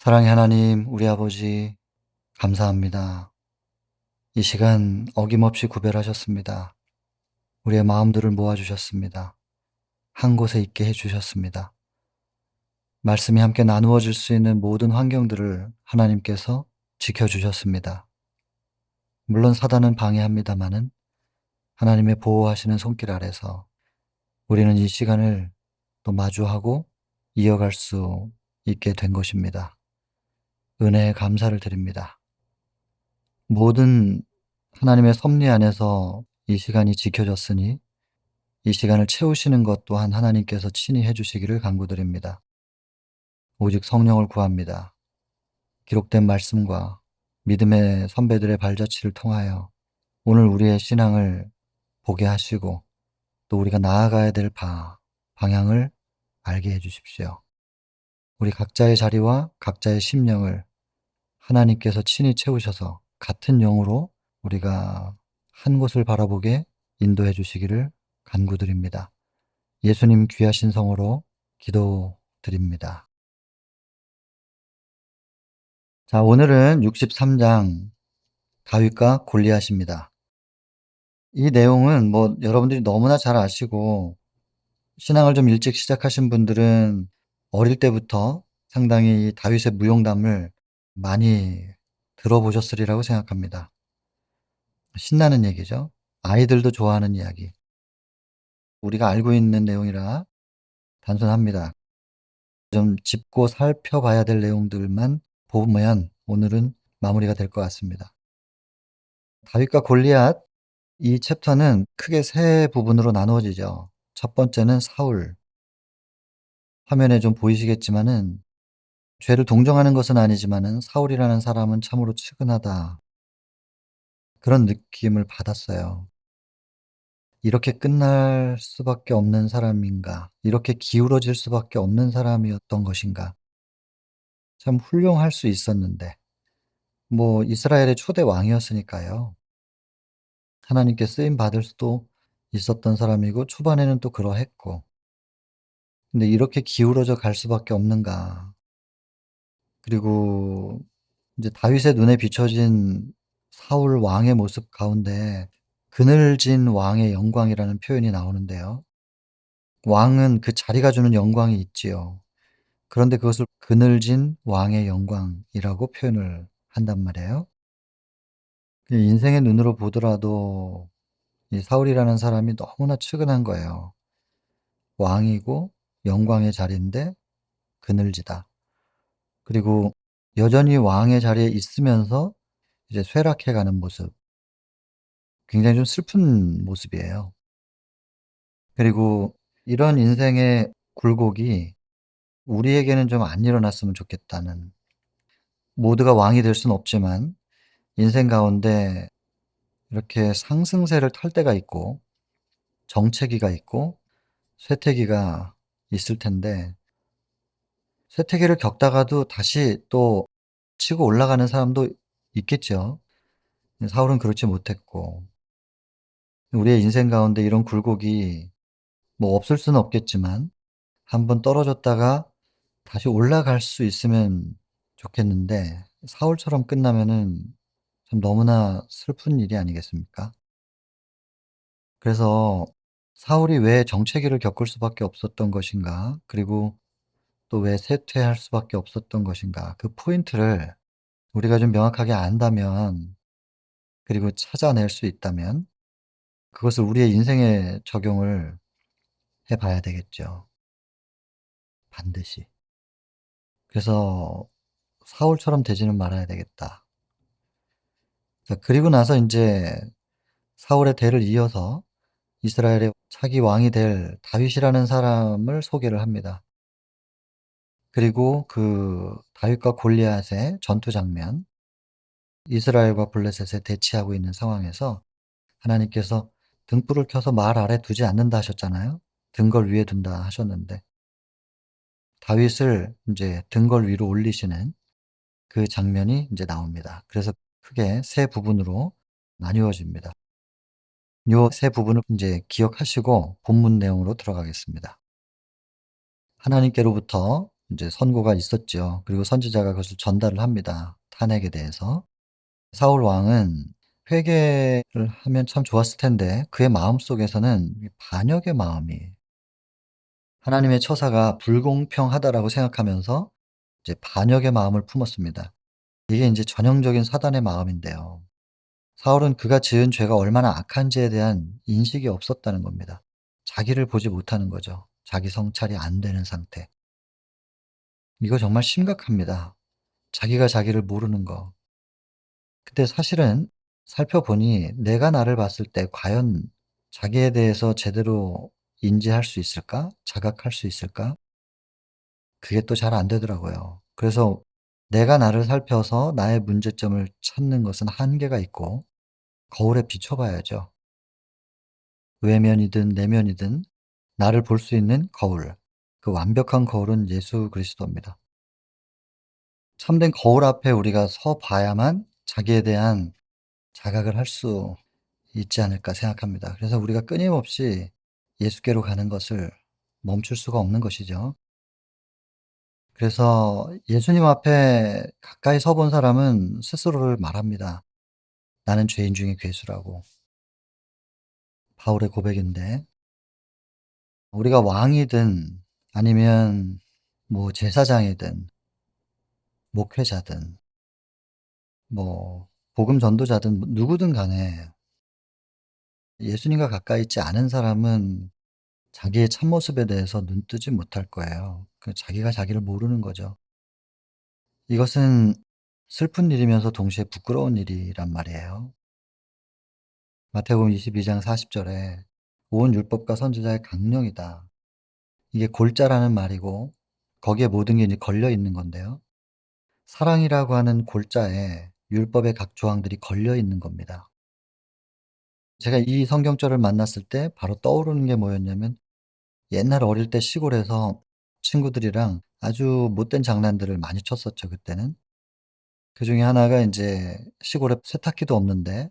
사랑의 하나님, 우리 아버지, 감사합니다. 이 시간 어김없이 구별하셨습니다. 우리의 마음들을 모아주셨습니다. 한 곳에 있게 해주셨습니다. 말씀이 함께 나누어질 수 있는 모든 환경들을 하나님께서 지켜주셨습니다. 물론 사단은 방해합니다마는 하나님의 보호하시는 손길 아래서 우리는 이 시간을 또 마주하고 이어갈 수 있게 된 것입니다. 은혜에 감사를 드립니다. 모든 하나님의 섭리 안에서 이 시간이 지켜졌으니 이 시간을 채우시는 것 또한 하나님께서 친히 해 주시기를 간구드립니다. 오직 성령을 구합니다. 기록된 말씀과 믿음의 선배들의 발자취를 통하여 오늘 우리의 신앙을 보게 하시고 또 우리가 나아가야 될 방향을 알게 해 주십시오. 우리 각자의 자리와 각자의 심령을 하나님께서 친히 채우셔서 같은 영으로 우리가 한 곳을 바라보게 인도해 주시기를 간구드립니다. 예수님 귀하신 성으로 기도드립니다. 자, 오늘은 63장 다윗과 골리앗입니다. 이 내용은 여러분들이 너무나 잘 아시고 신앙을 좀 일찍 시작하신 분들은 어릴 때부터 상당히 이 다윗의 무용담을 많이 들어보셨으리라고 생각합니다. 신나는 얘기죠. 아이들도 좋아하는 이야기. 우리가 알고 있는 내용이라 단순합니다. 좀 짚고 살펴봐야 될 내용들만 보면 오늘은 마무리가 될 것 같습니다. 다윗과 골리앗, 이 챕터는 크게 세 부분으로 나누어지죠. 첫 번째는 사울. 화면에 좀 보이시겠지만은 죄를 동정하는 것은 아니지만은 '사울이라는 사람은 참으로 측은하다.' 그런 느낌을 받았어요. '이렇게 끝날 수밖에 없는 사람인가? 이렇게 기울어질 수밖에 없는 사람이었던 것인가?' 참 훌륭할 수 있었는데 이스라엘의 초대 왕이었으니까요. 하나님께 쓰임 받을 수도 있었던 사람이고 초반에는 또 그러했고. 근데 '이렇게 기울어져 갈 수밖에 없는가.' 그리고 인제 다윗의 눈에 비춰진 사울 왕의 모습 가운데 그늘진 왕의 영광이라는 표현이 나오는데요. 왕은 그 자리가 주는 영광이 있지요. 그런데 그것을 그늘진 왕의 영광이라고 표현을 한단 말이에요. 그 인생의 눈으로 보더라도 이 사울이라는 사람이 너무나 측은한 거예요. 왕이고 영광의 자리인데 그늘지다. 그리고 여전히 왕의 자리에 있으면서 이제 쇠락해 가는 모습. 굉장히 좀 슬픈 모습이에요. 그리고 이런 인생의 굴곡이 우리에게는 좀 안 일어났으면 좋겠다는, 모두가 왕이 될 수는 없지만 인생 가운데 이렇게 상승세를 탈 때가 있고 정체기가 있고 쇠퇴기가 있을 텐데 쇠퇴기를 겪다가도 다시 또 치고 올라가는 사람도 있겠죠. 사울은 그렇지 못했고 우리의 인생 가운데 이런 굴곡이 없을 수는 없겠지만 한번 떨어졌다가 다시 올라갈 수 있으면 좋겠는데 사울처럼 끝나면은 참 너무나 슬픈 일이 아니겠습니까? 그래서 사울이 왜 정체기를 겪을 수밖에 없었던 것인가? 그리고 또 왜 쇠퇴할 수밖에 없었던 것인가? 그 포인트를 우리가 좀 명확하게 안다면, 그리고 찾아낼 수 있다면 그것을 우리의 인생에 적용을 해 봐야 되겠죠. 반드시. 그래서 '사울처럼 되지는 말아야 되겠다.' 자, 그리고 나서 인제 사울의 대를 이어서 이스라엘의 차기 왕이 될 다윗이라는 사람을 소개를 합니다. 그리고 그 다윗과 골리앗의 전투 장면, 이스라엘과 블레셋에 대치하고 있는 상황에서 하나님께서 "등불을 켜서 말 아래 두지 않는다." 하셨잖아요. "등걸 위에 둔다." 하셨는데 다윗을 인제 등걸 위로 올리시는 그 장면이 인제 나옵니다. 그래서 크게 세 부분으로 나뉘어집니다. 요 세 부분을 인제 기억하시고 본문 내용으로 들어가겠습니다. 하나님께로부터 인제 선고가 있었죠. 그리고 선지자가 그것을 전달을 합니다, 탄핵에 대해서. 사울 왕은 회개를 하면 참 좋았을 텐데 그의 마음속에서는 이 반역의 마음이, 하나님의 처사가 불공평하다라고 생각하면서 이제 반역의 마음을 품었습니다. 이게 인제 전형적인 사단의 마음인데요. 사울은 그가 지은 죄가 얼마나 악한지에 대한 인식이 없었다는 겁니다. 자기를 보지 못하는 거죠. 자기 성찰이 안 되는 상태. 이거 정말 심각합니다. 자기가 자기를 모르는 거. 근데 사실은 살펴보니 내가 나를 봤을 때 과연 자기에 대해서 제대로 인지할 수 있을까? 자각할 수 있을까? 그게 또 잘 안 되더라고요. 그래서 내가 나를 살펴서 나의 문제점을 찾는 것은 한계가 있고 거울에 비춰 봐야죠. 외면이든 내면이든 나를 볼 수 있는 거울. 그 완벽한 거울은 예수 그리스도입니다. 참된 거울 앞에 우리가 서 봐야만 자기에 대한 자각을 할 수 있지 않을까 생각합니다. 그래서 우리가 끊임없이 예수께로 가는 것을 멈출 수가 없는 것이죠. 그래서 예수님 앞에 가까이 서본 사람은 스스로를 말합니다. "나는 죄인 중에 괴수라고." 바울의 고백인데, 우리가 왕이든 아니면 뭐 제사장이든 목회자든 뭐 복음 전도자든 뭐 누구든 간에 예수님과 가까이 있지 않은 사람은 자기의 참모습에 대해서 눈뜨지 못할 거예요. 자기가 자기를 모르는 거죠. 이것은 슬픈 일이면서 동시에 부끄러운 일이란 말이에요. 마태복음 22장 40 절에 "온 율법과 선지자의 강령이다." 이게 골자라는 말이고 거기에 모든 게 이제 걸려 있는 건데요. 사랑이라고 하는 골자에 율법의 각 조항들이 걸려 있는 겁니다. 제가 이 성경절을 만났을 때 바로 떠오르는 게 뭐였냐면, 옛날 어릴 때 시골에서 친구들이랑 아주 못된 장난들을 많이 쳤었죠 그때는. 그중에 하나가 인제 시골에 세탁기도 없는데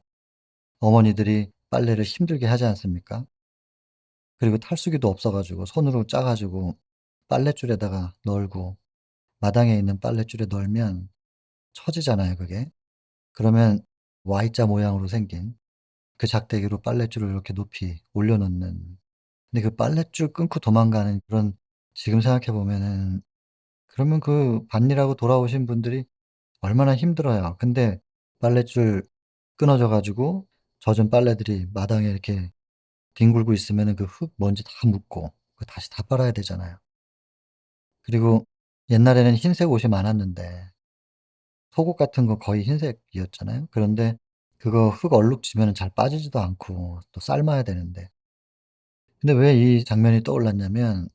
어머니들이 빨래를 힘들게 하지 않습니까? 그리고 탈수기도 없어 가지고 손으로 짜 가지고 빨랫줄에다가 널고 마당에 있는 빨랫줄에 널면 처지잖아요 그게. 그러면 Y자 모양으로 생긴 그 작대기로 빨랫줄을 이렇게 높이 올려 놓는, 근데 그 빨랫줄 끊고 도망가는 그런, 지금 생각해 보면은 그러면 그 밭일하고 돌아오신 분들이 얼마나 힘들어요. 근데 빨랫줄 끊어져 가지고 젖은 빨래들이 마당에 이렇게 뒹굴고 있으면은 그 흙 먼지 다 묻고 그거 다시 다 빨아야 되잖아요. 그리고 옛날에는 흰색 옷이 많았는데 속옷 같은 거 거의 흰색이었잖아요. 그런데 그거 흙 얼룩지면은 잘 빠지지도 않고 또 삶아야 되는데. 근데 왜 이 장면이 떠올랐냐면,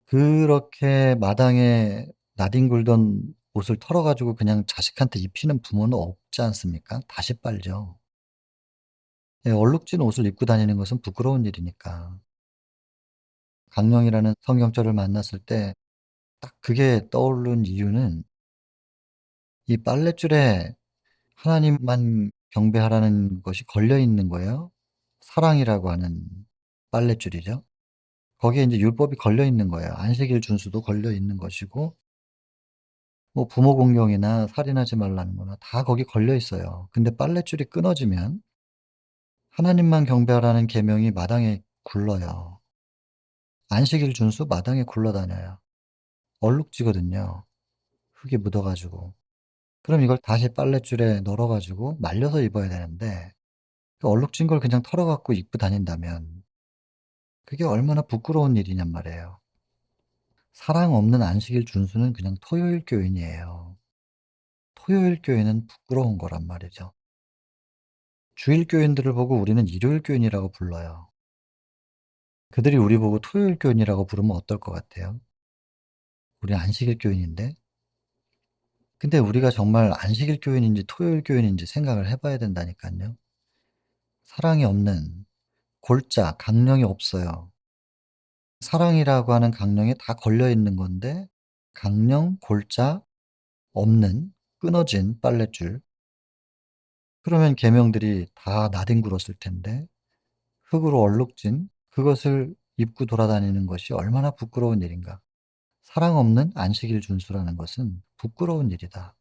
그렇게 마당에 나뒹굴던 옷을 털어 가지고 그냥 자식한테 입히는 부모는 없지 않습니까? 다시 빨죠. 예, 얼룩진 옷을 입고 다니는 것은 부끄러운 일이니까. 강령이라는 성경절을 만났을 때 딱 그게 떠오른 이유는, 이 빨랫줄에 하나님만 경배하라는 것이 걸려 있는 거예요. 사랑이라고 하는 빨랫줄이죠. 거기에 인제 율법이 걸려 있는 거예요. 안식일 준수도 걸려 있는 것이고 뭐 부모 공경이나 살인하지 말라는 거나 다 거기 걸려 있어요. 근데 빨랫줄이 끊어지면 하나님만 경배하라는 계명이 마당에 굴러요. 안식일 준수 마당에 굴러다녀요. 얼룩지거든요, 흙이 묻어 가지고. 그럼 이걸 다시 빨랫줄에 널어 가지고 말려서 입어야 되는데 그 얼룩진 걸 그냥 털어 갖고 입고 다닌다면 그게 얼마나 부끄러운 일이냔 말이에요. 사랑 없는 안식일 준수는 그냥 토요일 교인이에요. 토요일 교인은 부끄러운 거란 말이죠. 주일 교인들을 보고 우리는 일요일 교인이라고 불러요. 그들이 우리 보고 토요일 교인이라고 부르면 어떨 것 같아요? 우리 안식일 교인인데? 근데 우리가 정말 안식일 교인인지 토요일 교인인지 생각을 해 봐야 된다니깐요. 사랑이 없는, 골자 강령이 없어요. 사랑이라고 하는 강령이 다 걸려 있는 건데 강령, 골자 없는 끊어진 빨랫줄. 그러면 계명들이 다 나뒹굴었을 텐데 흙으로 얼룩진 그것을 입고 돌아다니는 것이 얼마나 부끄러운 일인가. 사랑 없는 안식일 준수라는 것은 부끄러운 일이다.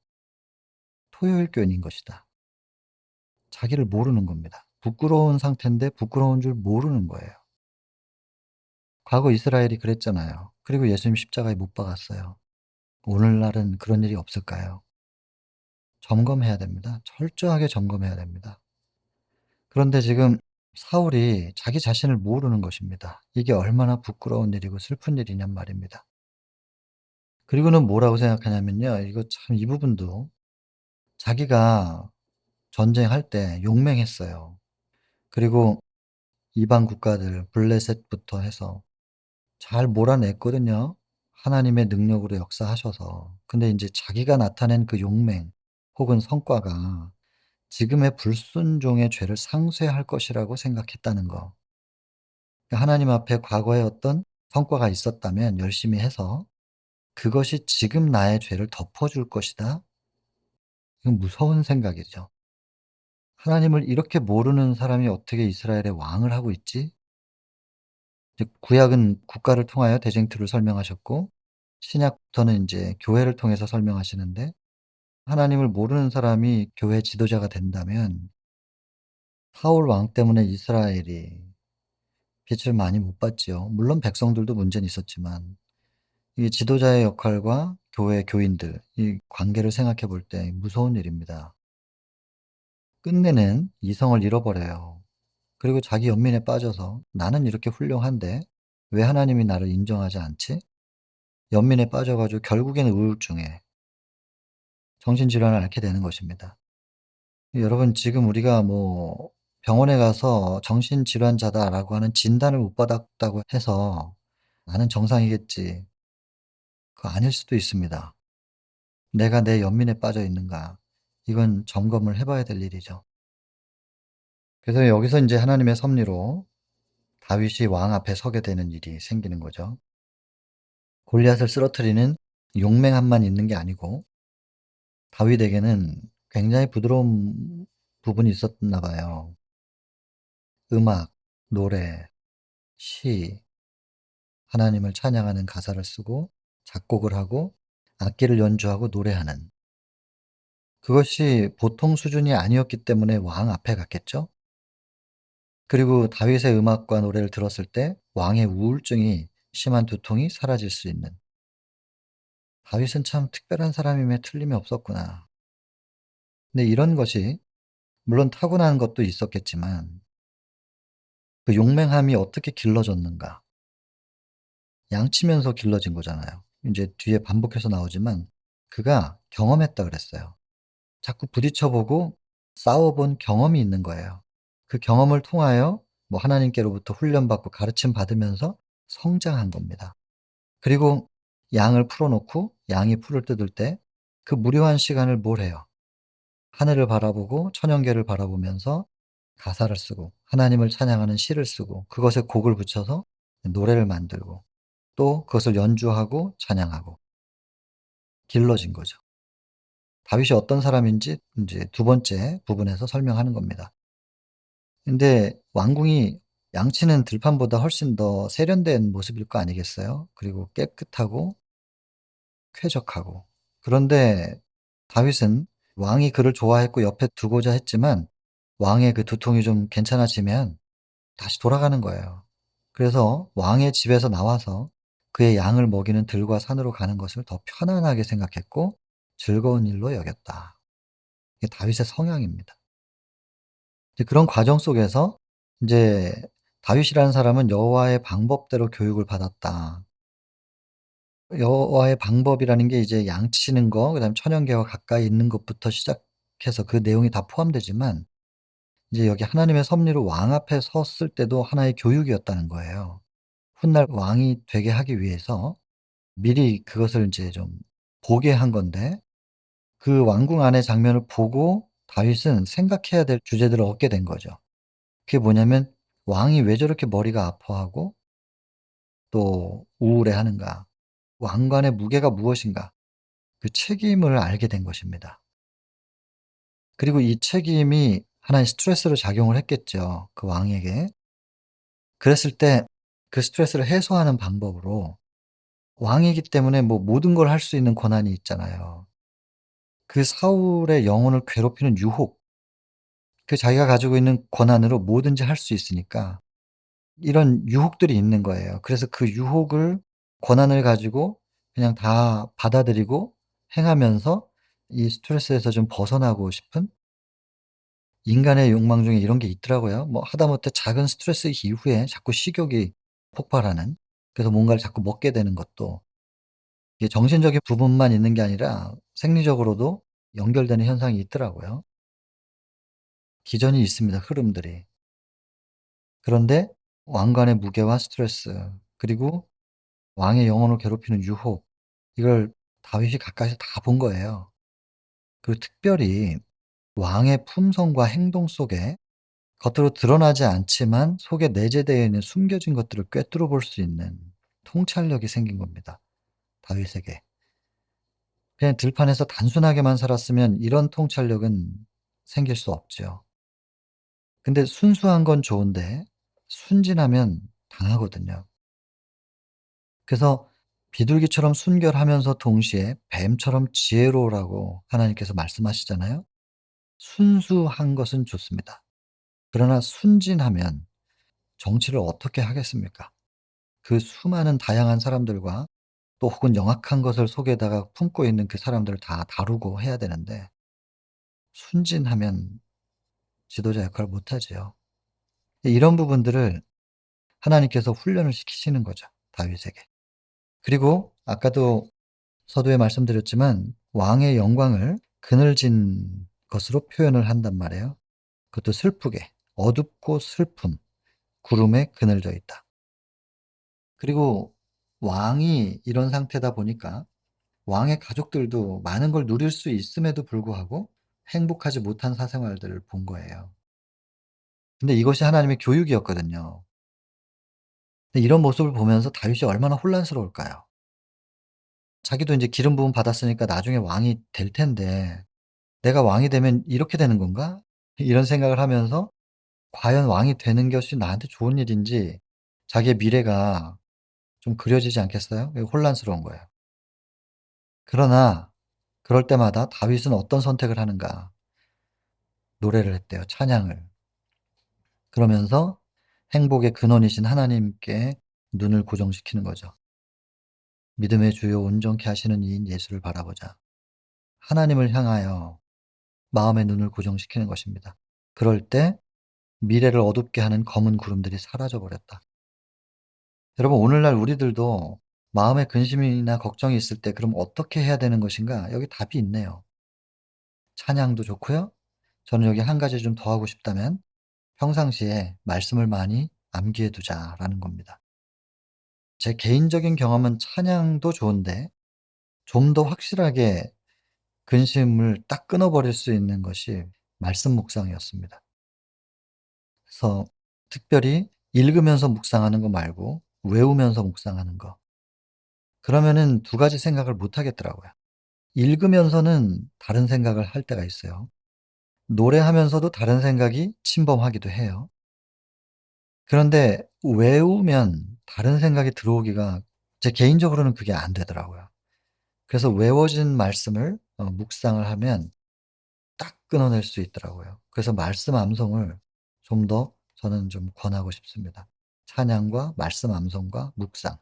토요일교인인 것이다. 자기를 모르는 겁니다. 부끄러운 상태인데 부끄러운 줄 모르는 거예요. 과거 이스라엘이 그랬잖아요. 그리고 예수님 십자가에 못 박았어요. 오늘날은 그런 일이 없을까요? 점검해야 됩니다. 철저하게 점검해야 됩니다. 그런데 지금 사울이 자기 자신을 모르는 것입니다. 이게 얼마나 부끄러운 일이고 슬픈 일이냔 말입니다. 그리고는 뭐라고 생각하냐면요. 이거 참 이 부분도 자기가 전쟁할 때 용맹했어요. 그리고 이방 국가들 블레셋부터 해서 잘 몰아냈거든요, 하나님의 능력으로 역사하셔서. 근데 인제 자기가 나타낸 그 용맹 혹은 성과가 지금의 불순종의 죄를 상쇄할 것이라고 생각했다는 거. 그러니까 하나님 앞에 과거에 어떤 성과가 있었다면 열심히 해서 '그것이 지금 나의 죄를 덮어줄 것이다.' 이건 무서운 생각이죠. '하나님을 이렇게 모르는 사람이 어떻게 이스라엘의 왕을 하고 있지?' 즉 구약은 국가를 통하여 대쟁투를 설명하셨고 신약부터는 인제 교회를 통해서 설명하시는데 하나님을 모르는 사람이 교회 지도자가 된다면 사울 왕 때문에 이스라엘이 빛을 많이 못 봤지요. 물론 백성들도 문제는 있었지만 이 지도자의 역할과 교회 교인들 이 관계를 생각해 볼 때 무서운 일입니다. 끝내는 이성을 잃어버려요. 그리고 자기 연민에 빠져서 '나는 이렇게 훌륭한데 왜 하나님이 나를 인정하지 않지?' 연민에 빠져 가지고 결국에는 우울증에 정신질환을 앓게 되는 것입니다. 여러분 지금 우리가 뭐 병원에 가서 "정신질환자다."라고 하는 진단을 못 받았다고 해서 '나는 정상이겠지.' 그거 아닐 수도 있습니다. 내가 내 연민에 빠져 있는가 이건 점검을 해 봐야 될 일이죠. 그래서 여기서 인제 하나님의 섭리로 다윗이 왕 앞에 서게 되는 일이 생기는 거죠. 골리앗을 쓰러뜨리는 용맹함만 있는 게 아니고 다윗에게는 굉장히 부드러운 부분이 있었나 봐요. 음악, 노래, 시, 하나님을 찬양하는 가사를 쓰고 작곡을 하고 악기를 연주하고 노래하는 그것이 보통 수준이 아니었기 때문에 왕 앞에 갔겠죠? 그리고 다윗의 음악과 노래를 들었을 때 왕의 우울증이 심한 두통이 사라질 수 있는 '다윗은 참 특별한 사람임에 틀림이 없었구나.' 근데 이런 것이 물론 타고난 것도 있었겠지만 그 용맹함이 어떻게 길러졌는가. 양치면서 길러진 거잖아요. 인제 뒤에 반복해서 나오지만 그가 경험했다 그랬어요. 자꾸 부딪혀 보고 싸워 본 경험이 있는 거예요. 그 경험을 통하여 뭐 하나님께로부터 훈련받고 가르침 받으면서 성장한 겁니다. 그리고 양을 풀어 놓고 양이 풀을 뜯을 때 그 무료한 시간을 뭘 해요? 하늘을 바라보고 천연계를 바라보면서 가사를 쓰고 하나님을 찬양하는 시를 쓰고 그것에 곡을 붙여서 노래를 만들고 또 그것을 연주하고 찬양하고 길러진 거죠. 다윗이 어떤 사람인지 인제 두 번째 부분에서 설명하는 겁니다. 근데 왕궁이 양치는 들판보다 훨씬 더 세련된 모습일 거 아니겠어요? 그리고 깨끗하고 쾌적하고. 그런데 다윗은 왕이 그를 좋아했고 옆에 두고자 했지만 왕의 그 두통이 좀 괜찮아지면 다시 돌아가는 거예요. 그래서 왕의 집에서 나와서 그의 양을 먹이는 들과 산으로 가는 것을 더 편안하게 생각했고 즐거운 일로 여겼다. 이게 다윗의 성향입니다. 이제 그런 과정 속에서 인제 다윗이라는 사람은 여호와의 방법대로 교육을 받았다. 여호와의 방법이라는 게 이제 양치는 거 그다음에 천연계와 가까이 있는 것부터 시작해서 그 내용이 다 포함되지만 이제 여기 하나님의 섭리로 왕 앞에 섰을 때도 하나의 교육이었다는 거예요. 훗날 왕이 되게 하기 위해서 미리 그것을 인제 좀 보게 한 건데 그 왕궁 안의 장면을 보고 다윗은 생각해야 될 주제들을 얻게 된 거죠. 그게 뭐냐면 '왕이 왜 저렇게 머리가 아파하고 또 우울해하는가? 왕관의 무게가 무엇인가?' 그 책임을 알게 된 것입니다. 그리고 이 책임이 하나의 스트레스로 작용을 했겠죠, 그 왕에게. 그랬을 때 그 스트레스를 해소하는 방법으로 왕이기 때문에 뭐 모든 걸 할 수 있는 권한이 있잖아요. 그 사울의 영혼을 괴롭히는 유혹, 그 자기가 가지고 있는 권한으로 뭐든지 할 수 있으니까 이런 유혹들이 있는 거예요. 그래서 그 유혹을 권한을 가지고 그냥 다 받아들이고 행하면서 이 스트레스에서 좀 벗어나고 싶은 인간의 욕망 중에 이런 게 있더라고요. 뭐 하다못해 작은 스트레스 이후에 자꾸 식욕이 폭발하는, 그래서 뭔가를 자꾸 먹게 되는 것도 이게 정신적인 부분만 있는 게 아니라 생리적으로도 연결되는 현상이 있더라고요. 기전이 있습니다, 흐름들이. 그런데 왕관의 무게와 스트레스, 그리고 왕의 영혼을 괴롭히는 유혹, 이걸 다윗이 가까이서 다 본 거예요. 그리고 특별히 왕의 품성과 행동 속에 겉으로 드러나지 않지만 속에 내재되어 있는 숨겨진 것들을 꿰뚫어 볼 수 있는 통찰력이 생긴 겁니다, 다윗에게. 그냥 들판에서 단순하게만 살았으면 이런 통찰력은 생길 수 없죠. 근데 순수한 건 좋은데 순진하면 당하거든요. 그래서 비둘기처럼 순결하면서 동시에 뱀처럼 지혜로우라고 하나님께서 말씀하시잖아요. 순수한 것은 좋습니다. 그러나 순진하면 정치를 어떻게 하겠습니까? 그 수많은 다양한 사람들과 또 혹은 영악한 것을 속에다가 품고 있는 그 사람들을 다 다루고 해야 되는데 순진하면 지도자 역할을 못 하지요. 이런 부분들을 하나님께서 훈련을 시키시는 거죠, 다윗에게. 그리고 아까도 서두에 말씀드렸지만 왕의 영광을 그늘진 것으로 표현을 한단 말이에요. 그것도 슬프게 어둡고 슬픔, 구름에 그늘져 있다. 그리고 왕이 이런 상태다 보니까 왕의 가족들도 많은 걸 누릴 수 있음에도 불구하고 행복하지 못한 사생활들을 본 거예요. 근데 이것이 하나님의 교육이었거든요. 근데 이런 모습을 보면서 다윗이 얼마나 혼란스러울까요? 자기도 인제 기름 부음 받았으니까 나중에 왕이 될 텐데 '내가 왕이 되면 이렇게 되는 건가?' 이런 생각을 하면서 과연 왕이 되는 것이 나한테 좋은 일인지 자기의 미래가 좀 그려지지 않겠어요? 예, 혼란스러운 거예요. 그러나 그럴 때마다 다윗은 어떤 선택을 하는가? 노래를 했대요, 찬양을. 그러면서 행복의 근원이신 하나님께 눈을 고정시키는 거죠. 믿음의 주요 온전케 하시는 이인 예수를 바라보자. 하나님을 향하여 마음의 눈을 고정시키는 것입니다. 그럴 때 미래를 어둡게 하는 검은 구름들이 사라져 버렸다. 여러분, 오늘날 우리들도 마음에 근심이나 걱정이 있을 때 그럼 어떻게 해야 되는 것인가? 여기 답이 있네요. 찬양도 좋고요. 저는 여기 한 가지 좀 더 하고 싶다면 평상시에 말씀을 많이 암기해 두자라는 겁니다. 제 개인적인 경험은 찬양도 좋은데 좀 더 확실하게 근심을 딱 끊어 버릴 수 있는 것이 말씀 묵상이었습니다. 그래서 특별히 읽으면서 묵상하는 거 말고 외우면서 묵상하는 거. 그러면은 두 가지 생각을 못 하겠더라고요. 읽으면서는 다른 생각을 할 때가 있어요. 노래하면서도 다른 생각이 침범하기도 해요. 그런데 외우면 다른 생각이 들어오기가 제 개인적으로는 그게 안 되더라고요. 그래서 외워진 말씀을 묵상을 하면 딱 끊어낼 수 있더라고요. 그래서 말씀 암송을 좀 더 저는 좀 권하고 싶습니다. 찬양과 말씀 암송과 묵상.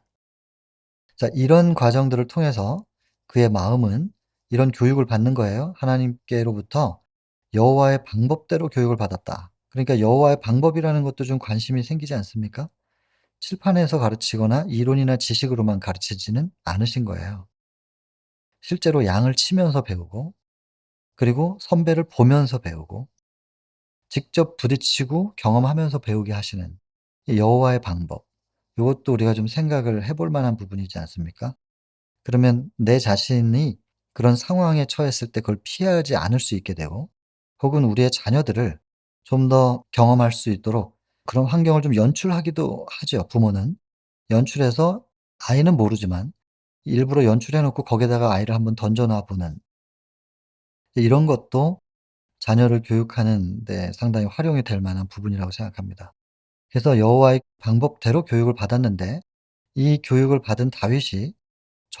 자, 이런 과정들을 통해서 그의 마음은 이런 교육을 받는 거예요. 하나님께로부터 여호와의 방법대로 교육을 받았다. 그러니까 여호와의 방법이라는 것도 좀 관심이 생기지 않습니까? 칠판에서 가르치거나 이론이나 지식으로만 가르치지는 않으신 거예요. 실제로 양을 치면서 배우고, 그리고 선배를 보면서 배우고, 직접 부딪히고 경험하면서 배우게 하시는 이 여호와의 방법. 요것도 우리가 좀 생각을 해볼 만한 부분이지 않습니까? 그러면 내 자신이 그런 상황에 처했을 때 그걸 피하지 않을 수 있게 되고, 혹은 우리의 자녀들을 좀 더 경험할 수 있도록 그런 환경을 좀 연출하기도 하죠, 부모는. 연출해서 아이는 모르지만 일부러 연출해 놓고 거기에다가 아이를 한번 던져 놔 보는, 이런 것도 자녀를 교육하는 데 상당히 활용이 될 만한 부분이라고 생각합니다. 그래서 여호와의 방법대로 교육을 받았는데 이 교육을 받은 다윗이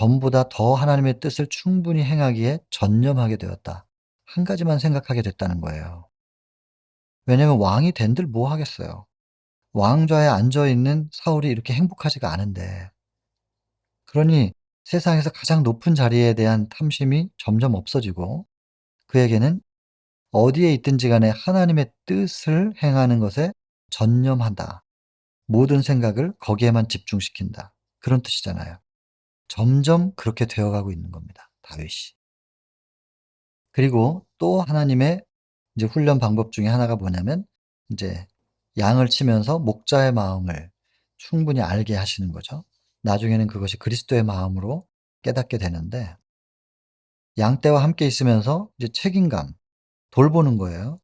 전보다 더 하나님의 뜻을 충분히 행하기에 전념하게 되었다. 한 가지만 생각하게 됐다는 거예요. 왜냐하면 왕이 된들 뭐 하겠어요. 왕좌에 앉아 있는 사울이 이렇게 행복하지가 않은데. 그러니 세상에서 가장 높은 자리에 대한 탐심이 점점 없어지고 그에게는 어디에 있든지 간에 하나님의 뜻을 행하는 것에 전념한다. 모든 생각을 거기에만 집중시킨다. 그런 뜻이잖아요. 점점 그렇게 되어가고 있는 겁니다, 다윗이. 그리고 또 하나님의 이제 훈련 방법 중에 하나가 뭐냐면 인제 양을 치면서 목자의 마음을 충분히 알게 하시는 거죠. 나중에는 그것이 그리스도의 마음으로 깨닫게 되는데 양떼와 함께 있으면서 이제 책임감, 돌보는 거예요.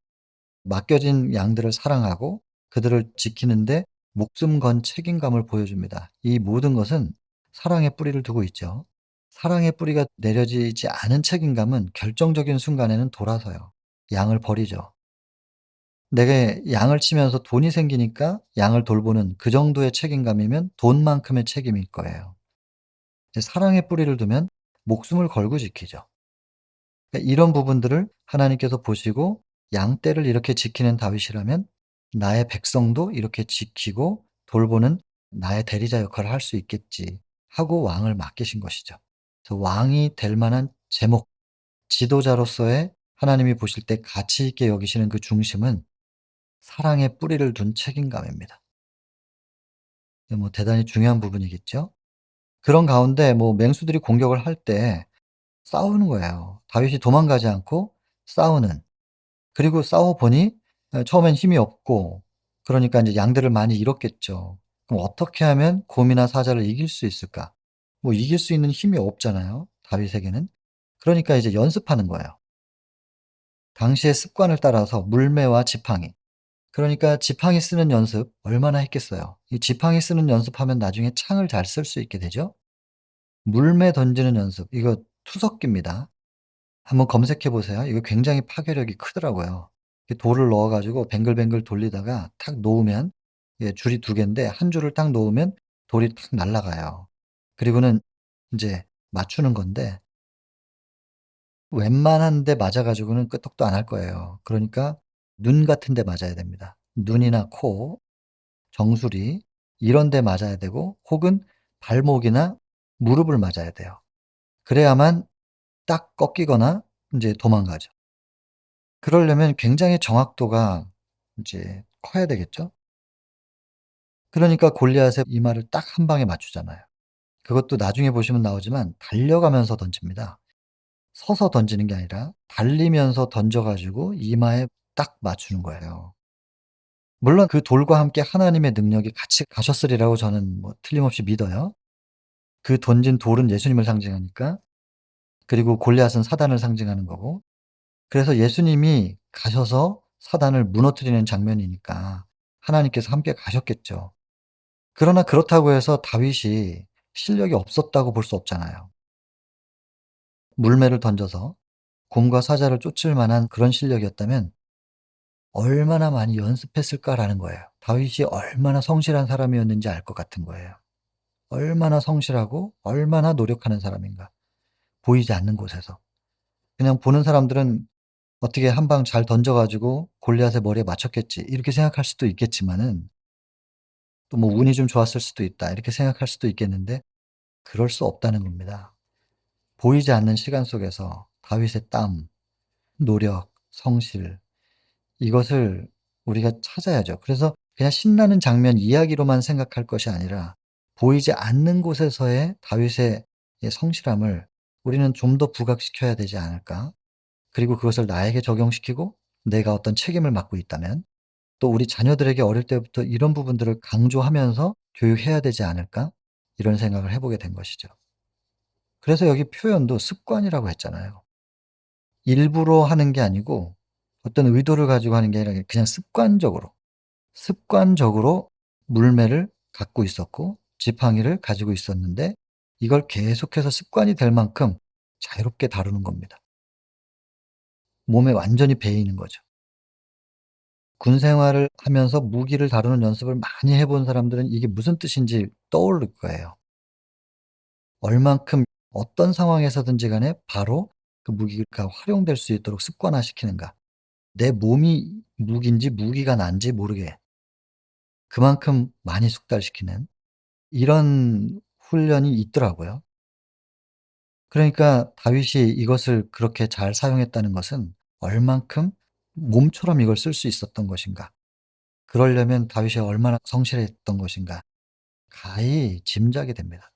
맡겨진 양들을 사랑하고 그들을 지키는데 목숨 건 책임감을 보여줍니다. 이 모든 것은 사랑의 뿌리를 두고 있죠. 사랑의 뿌리가 내려지지 않은 책임감은 결정적인 순간에는 돌아서요. 양을 버리죠. 내게 양을 치면서 돈이 생기니까 양을 돌보는 그 정도의 책임감이면 돈만큼의 책임일 거예요. 사랑의 뿌리를 두면 목숨을 걸고 지키죠. 그러니까 이런 부분들을 하나님께서 보시고 양떼를 이렇게 지키는 다윗이라면 나의 백성도 이렇게 지키고 돌보는 나의 대리자 역할을 할 수 있겠지 하고 왕을 맡기신 것이죠. 그래서 왕이 될 만한 제목, 지도자로서의 하나님이 보실 때 가치 있게 여기시는 그 중심은 사랑의 뿌리를 둔 책임감입니다. 뭐 대단히 중요한 부분이겠죠. 그런 가운데 뭐 맹수들이 공격을 할 때 싸우는 거예요. 다윗이 도망가지 않고 싸우는. 그리고 싸워 보니 처음엔 힘이 없고 그러니까 인제 양들을 많이 잃었겠죠. 그럼 어떻게 하면 곰이나 사자를 이길 수 있을까? 뭐 이길 수 있는 힘이 없잖아요, 다윗에게는. 그러니까 이제 연습하는 거예요. 당시의 습관을 따라서 물매와 지팡이. 그러니까 지팡이 쓰는 연습 얼마나 했겠어요. 이 지팡이 쓰는 연습하면 나중에 창을 잘 쓸 수 있게 되죠. 물매 던지는 연습 이거 투석기입니다. 한번 검색해 보세요. 이거 굉장히 파괴력이 크더라고요. 이 돌을 넣어 가지고 뱅글뱅글 돌리다가 탁 놓으면 예 줄이 두 개인데 한 줄을 딱 놓으면 돌이 탁 날아가요. 그리고는 인제 맞추는 건데 웬만한 데 맞아 가지고는 끄떡도 안 할 거예요. 그러니까 눈 같은 데 맞아야 됩니다. 눈이나 코, 정수리 이런 데 맞아야 되고 혹은 발목이나 무릎을 맞아야 돼요. 그래야만 딱 꺾이거나 인제 도망가죠. 그러려면 굉장히 정확도가 이제 커야 되겠죠. 그러니까 골리앗의 이마를 딱 한 방에 맞추잖아요. 그것도 나중에 보시면 나오지만 달려가면서 던집니다. 서서 던지는 게 아니라 달리면서 던져 가지고 이마에 딱 맞추는 거예요. 물론 그 돌과 함께 하나님의 능력이 같이 가셨으리라고 저는 뭐 틀림없이 믿어요. 그 던진 돌은 예수님을 상징하니까 그리고 골리앗은 사단을 상징하는 거고 그래서 예수님이 가셔서 사단을 무너뜨리는 장면이니까 하나님께서 함께 가셨겠죠. 그러나 그렇다고 해서 다윗이 실력이 없었다고 볼 수 없잖아요. 물매를 던져서 곰과 사자를 쫓을 만한 그런 실력이었다면 '얼마나 많이 연습했을까.'라는 거예요. 다윗이 얼마나 성실한 사람이었는지 알 것 같은 거예요. 얼마나 성실하고 얼마나 노력하는 사람인가. 보이지 않는 곳에서. 그냥 보는 사람들은 어떻게 한 방 잘 던져 가지고 '골리앗의 머리에 맞췄겠지.' 이렇게 생각할 수도 있겠지만은 또 뭐 '운이 좀 좋았을 수도 있다.' 이렇게 생각할 수도 있겠는데 그럴 수 없다는 겁니다. 보이지 않는 시간 속에서 다윗의 땀, 노력, 성실 이것을 우리가 찾아야죠. 그래서 그냥 신나는 장면 이야기로만 생각할 것이 아니라 보이지 않는 곳에서의 다윗의 이 성실함을 우리는 좀 더 부각시켜야 되지 않을까? 그리고 그것을 나에게 적용시키고 내가 어떤 책임을 맡고 있다면 또 우리 자녀들에게 어릴 때부터 이런 부분들을 강조하면서 교육해야 되지 않을까? 이런 생각을 해 보게 된 것이죠. 그래서 여기 표현도 습관이라고 했잖아요. 일부러 하는 게 아니고 어떤 의도를 가지고 하는 게 아니라 그냥 습관적으로 물매를 갖고 있었고 지팡이를 가지고 있었는데 이걸 계속해서 습관이 될 만큼 자유롭게 다루는 겁니다. 몸에 완전히 배이는 거죠. 군 생활을 하면서 무기를 다루는 연습을 많이 해본 사람들은 이게 무슨 뜻인지 떠오를 거예요. 얼만큼 어떤 상황에서든지 간에 바로 그 무기가 활용될 수 있도록 습관화시키는가. 내 몸이 무기인지 무기가 난지 모르게 그만큼 많이 숙달시키는 이런 훈련이 있더라고요. 그러니까 다윗이 이것을 그렇게 잘 사용했다는 것은 얼만큼 몸처럼 이걸 쓸 수 있었던 것인가. 그러려면 다윗이 얼마나 성실했던 것인가. 가히 짐작이 됩니다.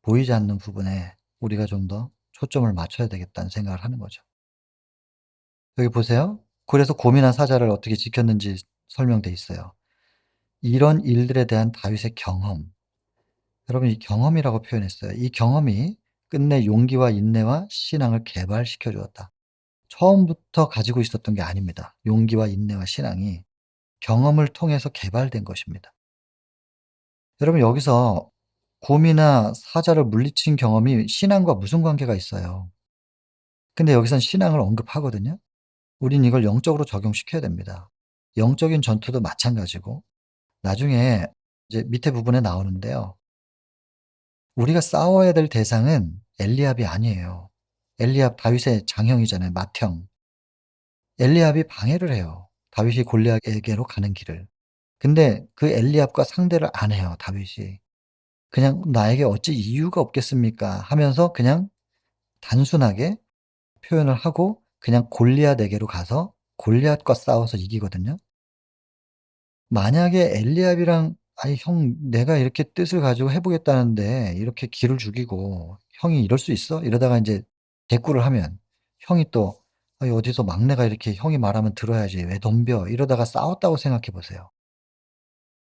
보이지 않는 부분에 우리가 좀 더 초점을 맞춰야 되겠다는 생각을 하는 거죠. 여기 보세요. 그래서 고민한 사자를 어떻게 지켰는지 설명돼 있어요. 이런 일들에 대한 다윗의 경험. 여러분 이 경험이라고 표현했어요. 이 경험이 끝내 용기와 인내와 신앙을 개발시켜 주었다. 처음부터 가지고 있었던 게 아닙니다. 용기와 인내와 신앙이 경험을 통해서 개발된 것입니다. 여러분 여기서 곰이나 사자를 물리친 경험이 신앙과 무슨 관계가 있어요? 근데 여기선 신앙을 언급하거든요. 우린 이걸 영적으로 적용시켜야 됩니다. 영적인 전투도 마찬가지고 나중에 이제 밑에 부분에 나오는데요. 우리가 싸워야 될 대상은 엘리압이 아니에요. 엘리압 다윗의 장형이잖아요, 맏형. 엘리압이 방해를 해요. 다윗이 골리앗에게로 가는 길을. 근데 그 엘리압과 상대를 안 해요, 다윗이. 그냥 '나에게 어찌 이유가 없겠습니까?' 하면서 그냥 단순하게 표현을 하고 그냥 골리앗에게로 가서 골리앗과 싸워서 이기거든요. 만약에 엘리압이랑 "아이 형 내가 이렇게 뜻을 가지고 해 보겠다는데 이렇게 기를 죽이고 형이 이럴 수 있어?" 이러다가 인제 대꾸를 하면 형이 또 "아이 어디서 막내가 이렇게 형이 말하면 들어야지 왜 덤벼." 이러다가 싸웠다고 생각해 보세요.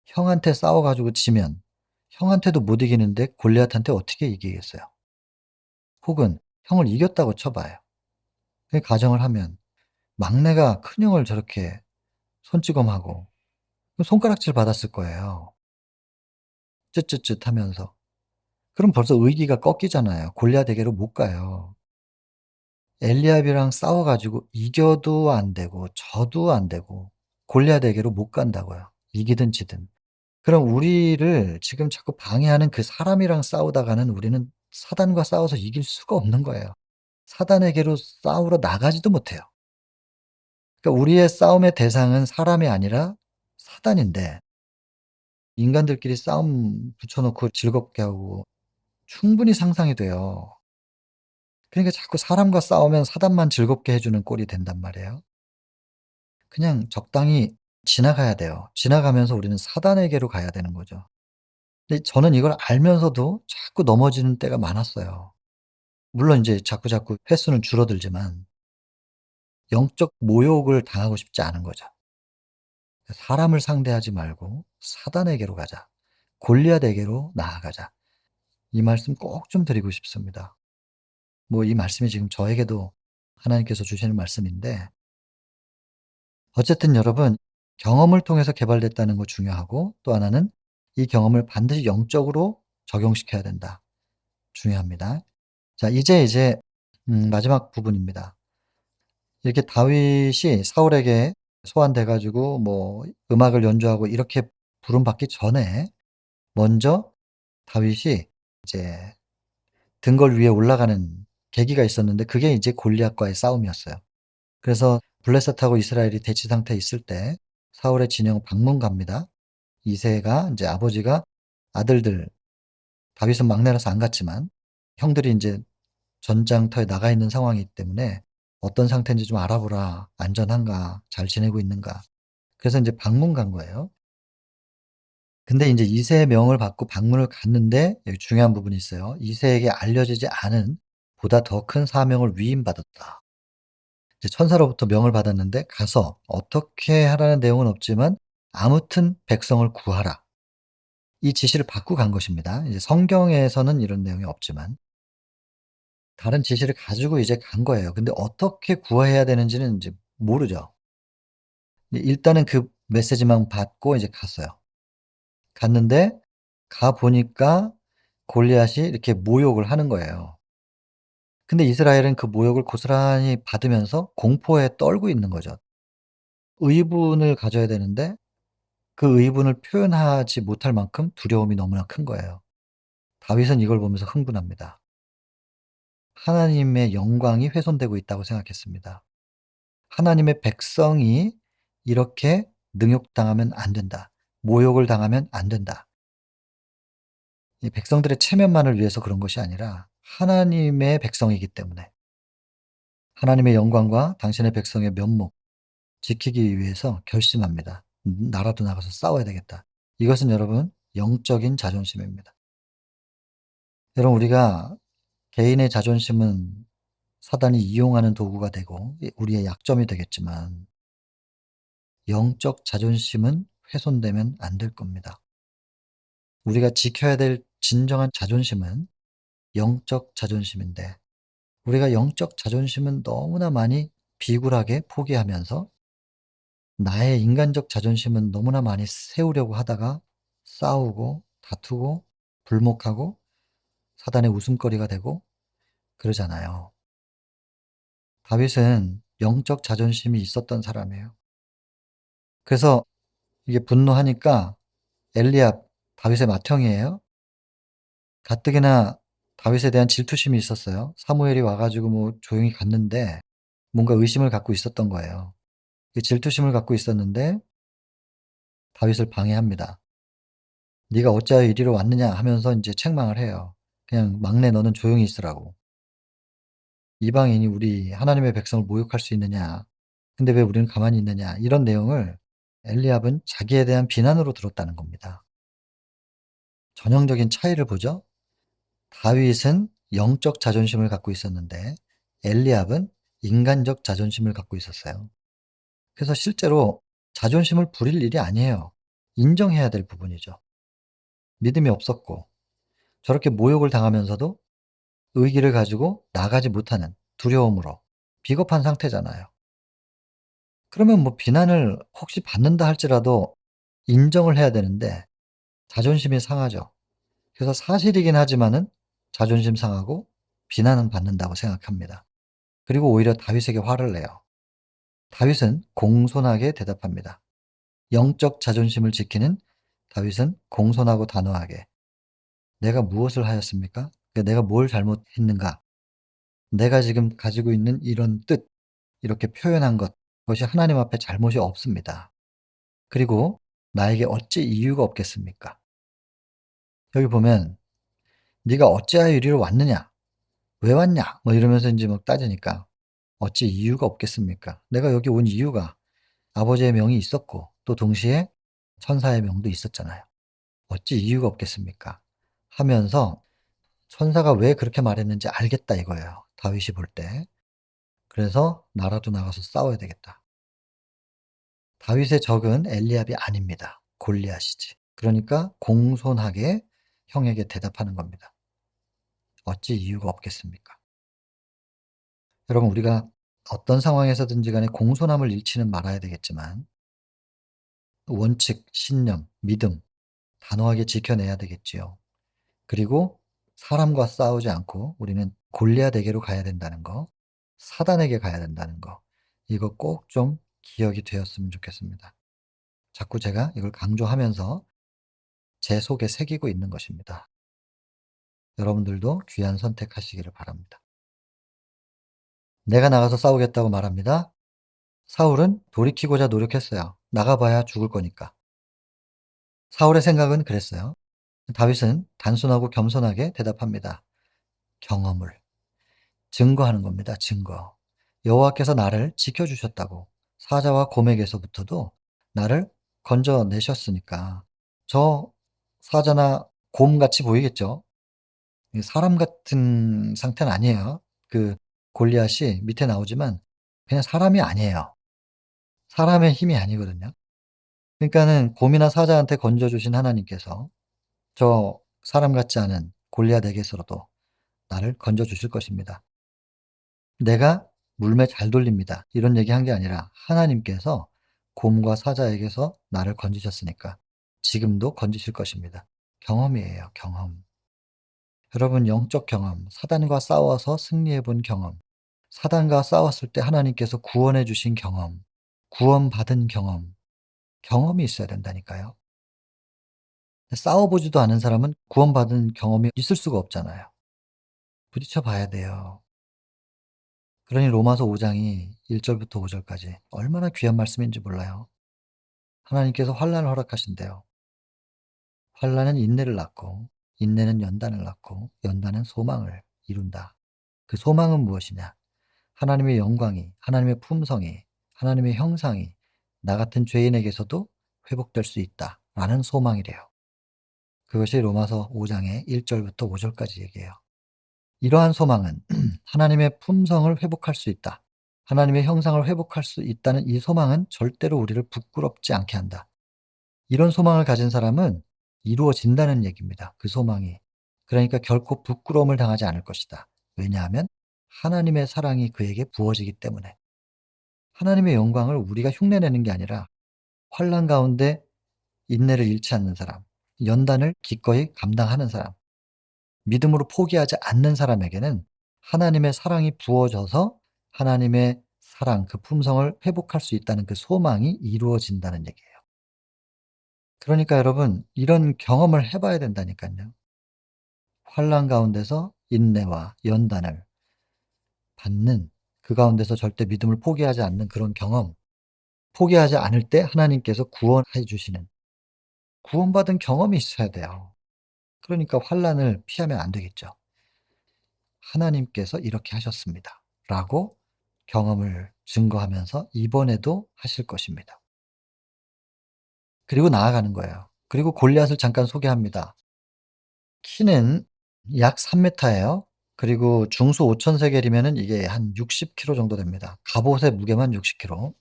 형한테 싸워 가지고 지면 형한테도 못 이기는데 골리앗한테 어떻게 이기겠어요? 혹은 형을 이겼다고 쳐 봐요. 그 가정을 하면 막내가 큰형을 저렇게 손찌검하고 그 손가락질 받았을 거예요. 쯧쯧쯧하면서. 그럼 벌써 의기가 꺾이잖아요. 골리앗에게로 못 가요. 엘리압이랑 싸워 가지고 이겨도 안 되고 져도 안 되고 골리앗에게로 못 간다고요, 이기든 지든. 그럼 우리를 지금 자꾸 방해하는 그 사람이랑 싸우다가는 우리는 사단과 싸워서 이길 수가 없는 거예요. 사단에게로 싸우러 나가지도 못해요. 그러니까 우리의 싸움의 대상은 사람이 아니라 사단인데 인간들끼리 싸움 붙여 놓고 즐겁게 하고 충분히 상상이 돼요. 그러니까 자꾸 사람과 싸우면 사단만 즐겁게 해 주는 꼴이 된단 말이에요. 그냥 적당히 지나가야 돼요. 지나가면서 우리는 사단에게로 가야 되는 거죠. 근데 저는 이걸 알면서도 자꾸 넘어지는 때가 많았어요. 물론 인제 자꾸자꾸 횟수는 줄어들지만 영적 모욕을 당하고 싶지 않은 거죠. 사람을 상대하지 말고 사단에게로 가자. 골리앗에게로 나아가자. 이 말씀 꼭 좀 드리고 싶습니다. 뭐 이 말씀이 지금 저에게도 하나님께서 주시는 말씀인데 어쨌든 여러분 경험을 통해서 개발됐다는 거 중요하고 또 하나는 이 경험을 반드시 영적으로 적용시켜야 된다. 중요합니다. 자 이제 마지막 부분입니다. 이렇게 다윗이 사울에게 소환돼 가지고 뭐 음악을 연주하고 이렇게 부름받기 전에 먼저 다윗이 이제 등걸 위에 올라가는 계기가 있었는데 그게 이제 골리앗과의 싸움이었어요. 그래서 블레셋하고 이스라엘이 대치 상태에 있을 때 사울의 진영 방문 갑니다. 이새가 인제 아버지가 아들들 다윗은 막내라서 안 갔지만 형들이 인제 전장터에 나가 있는 상황이기 때문에 "어떤 상태인지 좀 알아보라. 안전한가? 잘 지내고 있는가?" 그래서 인제 방문 간 거예요. 근데 인제 이새의 명을 받고 방문을 갔는데 여기 중요한 부분이 있어요. "이새에게 알려지지 않은 보다 더 큰 사명을 위임받았다." 이제 천사로부터 명을 받았는데 가서 어떻게 하라는 내용은 없지만 아무튼 "백성을 구하라." 이 지시를 받고 간 것입니다. 이제 성경에서는 이런 내용이 없지만 다른 지시를 가지고 이제 간 거예요. 근데 어떻게 구해야 되는지는 인제 모르죠. 일단은 그 메시지만 받고 이제 갔어요. 갔는데 가 보니까 골리앗이 이렇게 모욕을 하는 거예요. 근데 이스라엘은 그 모욕을 고스란히 받으면서 공포에 떨고 있는 거죠. 의분을 가져야 되는데 그 의분을 표현하지 못할 만큼 두려움이 너무나 큰 거예요. 다윗은 이걸 보면서 흥분합니다. 하나님의 영광이 훼손되고 있다고 생각했습니다. 하나님의 백성이 이렇게 능욕당하면 안 된다. 모욕을 당하면 안 된다. 이 백성들의 체면만을 위해서 그런 것이 아니라 하나님의 백성이기 때문에 하나님의 영광과 당신의 백성의 면목 지키기 위해서 결심합니다. '나라도 나가서 싸워야 되겠다.' 이것은 여러분 영적인 자존심입니다. 여러분 우리가 개인의 자존심은 사단이 이용하는 도구가 되고 우리의 약점이 되겠지만 영적 자존심은 훼손되면 안 될 겁니다. 우리가 지켜야 될 진정한 자존심은 영적 자존심인데 우리가 영적 자존심은 너무나 많이 비굴하게 포기하면서 나의 인간적 자존심은 너무나 많이 세우려고 하다가 싸우고 다투고 불목하고 사단의 웃음거리가 되고 그러잖아요. 다윗은 영적 자존심이 있었던 사람이에요. 그래서 이게 분노하니까 엘리압 다윗의 맏형이에요. 가뜩이나 다윗에 대한 질투심이 있었어요. 사무엘이 와 가지고 뭐 조용히 갔는데 뭔가 의심을 갖고 있었던 거예요. 그 질투심을 갖고 있었는데 다윗을 방해합니다. "네가 어찌하여 이리로 왔느냐." 하면서 인제 책망을 해요. 그냥 "막내 너는 조용히 있으라고. 이방인이 우리 하나님의 백성을 모욕할 수 있느냐. 근데 왜 우리는 가만히 있느냐." 이런 내용을 엘리압은 자기에 대한 비난으로 들었다는 겁니다. 전형적인 차이를 보죠. 다윗은 영적 자존심을 갖고 있었는데 엘리압은 인간적 자존심을 갖고 있었어요. 그래서 실제로 자존심을 부릴 일이 아니에요. 인정해야 될 부분이죠. 믿음이 없었고 저렇게 모욕을 당하면서도 의기를 가지고 나가지 못하는 두려움으로 비겁한 상태잖아요. 그러면 뭐 비난을 혹시 받는다 할지라도 인정을 해야 되는데 자존심이 상하죠. 그래서 사실이긴 하지만은 자존심 상하고 비난은 받는다고 생각합니다. 그리고 오히려 다윗에게 화를 내요. 다윗은 공손하게 대답합니다. 영적 자존심을 지키는 다윗은 공손하고 단호하게 "내가 무엇을 하였습니까? 내가 뭘 잘못했는가? 내가 지금 가지고 있는 이런 뜻 이렇게 표현한 것 그것이 하나님 앞에 잘못이 없습니다. 그리고 나에게 어찌 이유가 없겠습니까?" 여기 보면 "네가 어찌하여 이리로 왔느냐? 왜 왔냐?" 뭐 이러면서 인제 막 따지니까 "어찌 이유가 없겠습니까? 내가 여기 온 이유가 아버지의 명이 있었고 또 동시에 천사의 명도 있었잖아요. 어찌 이유가 없겠습니까?" 하면서 천사가 왜 그렇게 말했는지 알겠다 이거예요, 다윗이 볼 때. 그래서 '나라도 나가서 싸워야 되겠다.' 다윗의 적은 엘리압이 아닙니다. 골리앗이지. 그러니까 공손하게 형에게 대답하는 겁니다. "어찌 이유가 없겠습니까?" 여러분 우리가 어떤 상황에서든지 간에 공손함을 잃지는 말아야 되겠지만 원칙, 신념, 믿음 단호하게 지켜내야 되겠지요. 그리고 사람과 싸우지 않고 우리는 골리앗에게로 가야 된다는 거, 사단에게 가야 된다는 거 이거 꼭 좀 기억이 되었으면 좋겠습니다. 자꾸 제가 이걸 강조하면서 제 속에 새기고 있는 것입니다. 여러분들도 귀한 선택하시기를 바랍니다. "내가 나가서 싸우겠다."고 말합니다. 사울은 돌이키고자 노력했어요. 나가 봐야 죽을 거니까. 사울의 생각은 그랬어요. 다윗은 단순하고 겸손하게 대답합니다. 경험을. 증거하는 겁니다. 증거. 여호와께서 나를 지켜주셨다고 사자와 곰에게서부터도 나를 건져내셨으니까 저 사자나 곰같이 보이겠죠. 사람 같은 상태는 아니에요. 그 골리앗이 밑에 나오지만 그냥 사람이 아니에요. 사람의 힘이 아니거든요. 그러니까는 곰이나 사자한테 건져주신 하나님께서 저 사람 같지 않은 골리앗에게서도 나를 건져주실 것입니다. 내가 물매 잘 돌립니다. 이런 얘기한 게 아니라 하나님께서 곰과 사자에게서 나를 건지셨으니까 지금도 건지실 것입니다. 경험이에요, 경험. 여러분 영적 경험, 사단과 싸워서 승리해 본 경험, 사단과 싸웠을 때 하나님께서 구원해 주신 경험, 구원받은 경험, 경험이 있어야 된다니까요. 싸워 보지도 않은 사람은 구원받은 경험이 있을 수가 없잖아요. 부딪혀 봐야 돼요. 그러니 로마서 5 장이 1 절부터 5 절까지 얼마나 귀한 말씀인지 몰라요. 하나님께서 환난을 허락하신대요. 환난은 인내를 낳고 인내는 연단을 낳고 연단은 소망을 이룬다. 그 소망은 무엇이냐? 하나님의 영광이, 하나님의 품성이, 하나님의 형상이 나 같은 죄인에게서도 회복될 수 있다라는 소망이래요. 그것이 로마서 5 장의 1 절부터 5 절까지 얘기해요. 이러한 소망은 하나님의 품성을 회복할 수 있다. 하나님의 형상을 회복할 수 있다는 이 소망은 절대로 우리를 부끄럽지 않게 한다. 이런 소망을 가진 사람은 이루어진다는 얘기입니다, 그 소망이. 그러니까 결코 부끄러움을 당하지 않을 것이다. 왜냐하면 하나님의 사랑이 그에게 부어지기 때문에. 하나님의 영광을 우리가 흉내내는 게 아니라 환난 가운데 인내를 잃지 않는 사람, 연단을 기꺼이 감당하는 사람, 믿음으로 포기하지 않는 사람에게는 하나님의 사랑이 부어져서 하나님의 사랑, 그 품성을 회복할 수 있다는 그 소망이 이루어진다는 얘기예요. 그러니까 여러분 이런 경험을 해 봐야 된다니깐요. 환난 가운데서 인내와 연단을 받는, 그 가운데서 절대 믿음을 포기하지 않는 그런 경험, 포기하지 않을 때 하나님께서 구원해 주시는, 구원받은 경험이 있어야 돼요. 그러니까 환난을 피하면 안 되겠죠. '하나님께서 이렇게 하셨습니다.' 라고 경험을 증거하면서 이번에도 하실 것입니다. 그리고 나아가는 거예요. 그리고 골리앗을 잠깐 소개합니다. 키는 약 3 미터예요. 그리고 중수 5천 세겔이면은 이게 한 60 킬로 정도 됩니다. 갑옷의 무게만 60 킬로.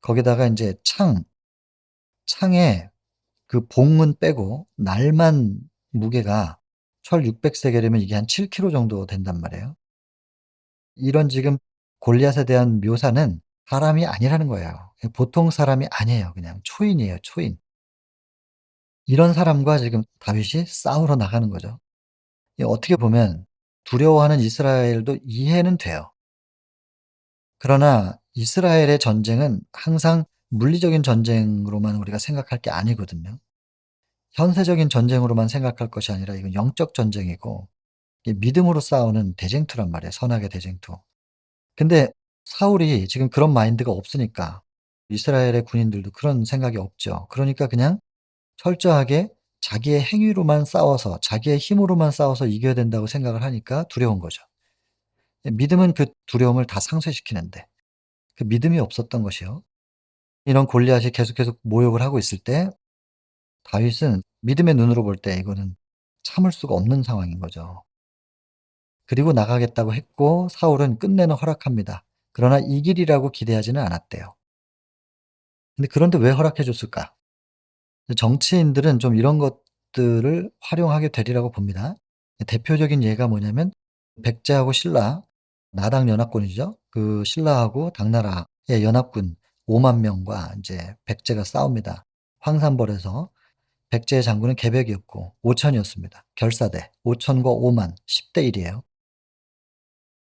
거기다가 인제 창에 그 봉은 빼고 날만 무게가 철 600 세겔이면 이게 한 7 킬로 정도 된단 말이에요. 이런 지금 골리앗에 대한 묘사는 사람이 아니라는 거예요. 보통 사람이 아니에요. 그냥 초인이에요, 초인. 이런 사람과 지금 다윗이 싸우러 나가는 거죠. 어떻게 보면 두려워하는 이스라엘도 이해는 돼요. 그러나 이스라엘의 전쟁은 항상 물리적인 전쟁으로만 우리가 생각할 게 아니거든요. 현세적인 전쟁으로만 생각할 것이 아니라 이건 영적 전쟁이고 이게 믿음으로 싸우는 대쟁투란 말이에요, 선악의 대쟁투. 근데 사울이 지금 그런 마인드가 없으니까 이스라엘의 군인들도 그런 생각이 없죠. 그러니까 그냥 철저하게 자기의 행위로만 싸워서 자기의 힘으로만 싸워서 이겨야 된다고 생각을 하니까 두려운 거죠. 믿음은 그 두려움을 다 상쇄시키는데 그 믿음이 없었던 것이요. 이런 골리앗이 계속 모욕을 하고 있을 때 다윗은 믿음의 눈으로 볼 때 이거는 참을 수가 없는 상황인 거죠. 그리고 나가겠다고 했고 사울은 끝내는 허락합니다. 그러나 이 길이라고 기대하지는 않았대요. 근데 그런데 왜 허락해 줬을까? 정치인들은 좀 이런 것들을 활용하게 되리라고 봅니다. 대표적인 예가 뭐냐면 백제하고 신라, 나당 연합군이죠. 그 신라하고 당나라의 연합군 5만 명과 인제 백제가 싸웁니다. 황산벌에서. 백제의 장군은 계백이었고 5천이었습니다. 결사대 5천과 5만 10대 1 이에요.